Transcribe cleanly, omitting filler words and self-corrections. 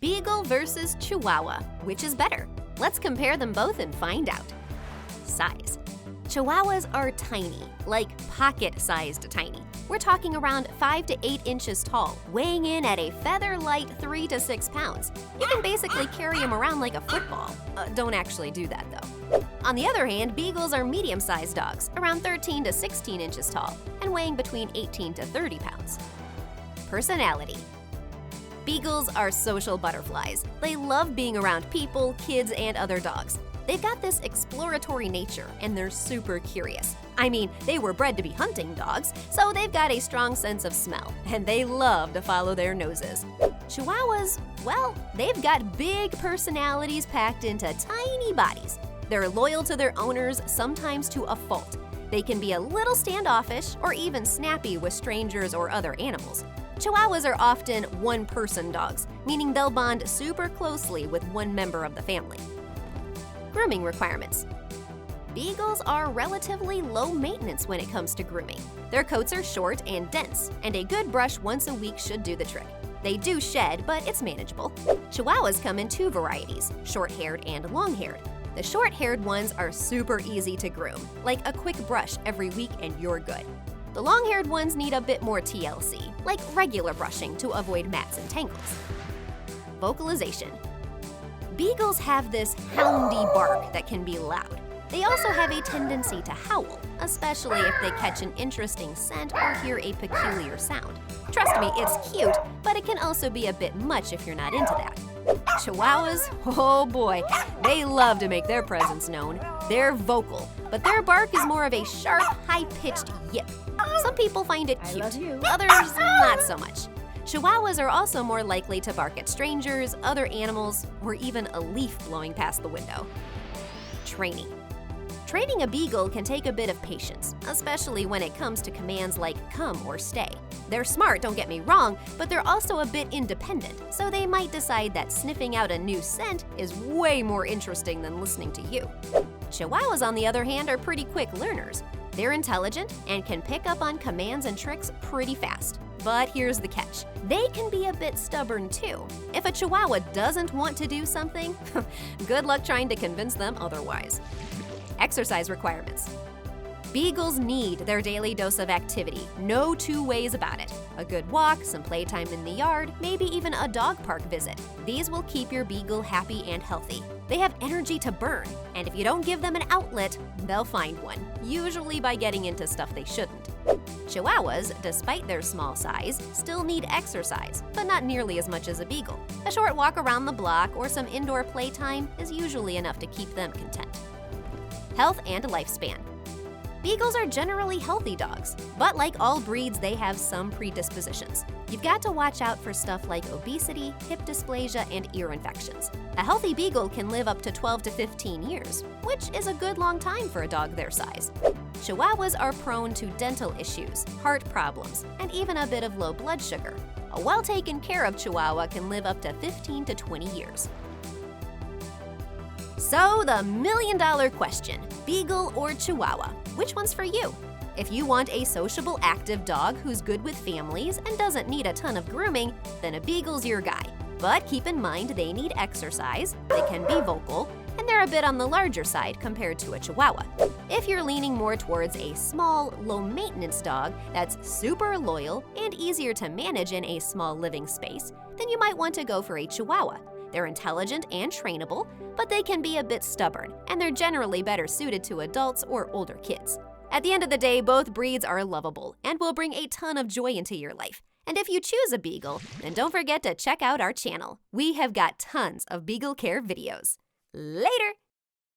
Beagle versus Chihuahua. Which is better? Let's compare them both and find out. Size. Chihuahuas are tiny, like pocket-sized tiny. We're talking around 5 to 8 inches tall, weighing in at a feather-light 3 to 6 pounds. You can basically carry them around like a football. Don't actually do that, though. On the other hand, Beagles are medium-sized dogs, around 13 to 16 inches tall, and weighing between 18 to 30 pounds. Personality. Beagles are social butterflies. They love being around people, kids, and other dogs. They've got this exploratory nature, and they're super curious. I mean, they were bred to be hunting dogs, so they've got a strong sense of smell, and they love to follow their noses. Chihuahuas, well, they've got big personalities packed into tiny bodies. They're loyal to their owners, sometimes to a fault. They can be a little standoffish or even snappy with strangers or other animals. Chihuahuas are often one-person dogs, meaning they'll bond super closely with one member of the family. Grooming requirements. Beagles are relatively low maintenance when it comes to grooming. Their coats are short and dense, and a good brush once a week should do the trick. They do shed, but it's manageable. Chihuahuas come in 2 varieties, short-haired and long-haired. The short-haired ones are super easy to groom, like a quick brush every week and you're good. The long-haired ones need a bit more TLC, like regular brushing to avoid mats and tangles. Vocalization. Beagles have this houndy bark that can be loud. They also have a tendency to howl, especially if they catch an interesting scent or hear a peculiar sound. Trust me, it's cute, but it can also be a bit much if you're not into that. Chihuahuas, oh boy, they love to make their presence known. They're vocal, but their bark is more of a sharp, high-pitched yip. Some people find it cute, others not so much. Chihuahuas are also more likely to bark at strangers, other animals, or even a leaf blowing past the window. Training. Training a Beagle can take a bit of patience, especially when it comes to commands like come or stay. They're smart, don't get me wrong, but they're also a bit independent, so they might decide that sniffing out a new scent is way more interesting than listening to you. Chihuahuas, on the other hand, are pretty quick learners. They're intelligent and can pick up on commands and tricks pretty fast. But here's the catch. They can be a bit stubborn too. If a Chihuahua doesn't want to do something, good luck trying to convince them otherwise. Exercise requirements. Beagles need their daily dose of activity, no 2 ways about it. A good walk, some playtime in the yard, maybe even a dog park visit. These will keep your Beagle happy and healthy. They have energy to burn, and if you don't give them an outlet, they'll find one, usually by getting into stuff they shouldn't. Chihuahuas, despite their small size, still need exercise, but not nearly as much as a Beagle. A short walk around the block or some indoor playtime is usually enough to keep them content. Health and lifespan. Beagles are generally healthy dogs, but like all breeds, they have some predispositions. You've got to watch out for stuff like obesity, hip dysplasia, and ear infections. A healthy Beagle can live up to 12 to 15 years, which is a good long time for a dog their size. Chihuahuas are prone to dental issues, heart problems, and even a bit of low blood sugar. A well-taken care of Chihuahua can live up to 15 to 20 years. So, the million-dollar question, Beagle or Chihuahua? Which one's for you? If you want a sociable, active dog who's good with families and doesn't need a ton of grooming, then a Beagle's your guy. But keep in mind they need exercise, they can be vocal, and they're a bit on the larger side compared to a Chihuahua. If you're leaning more towards a small, low-maintenance dog that's super loyal and easier to manage in a small living space, then you might want to go for a Chihuahua. They're intelligent and trainable, but they can be a bit stubborn, and they're generally better suited to adults or older kids. At the end of the day, both breeds are lovable and will bring a ton of joy into your life. And if you choose a Beagle, then don't forget to check out our channel. We have got tons of Beagle care videos. Later!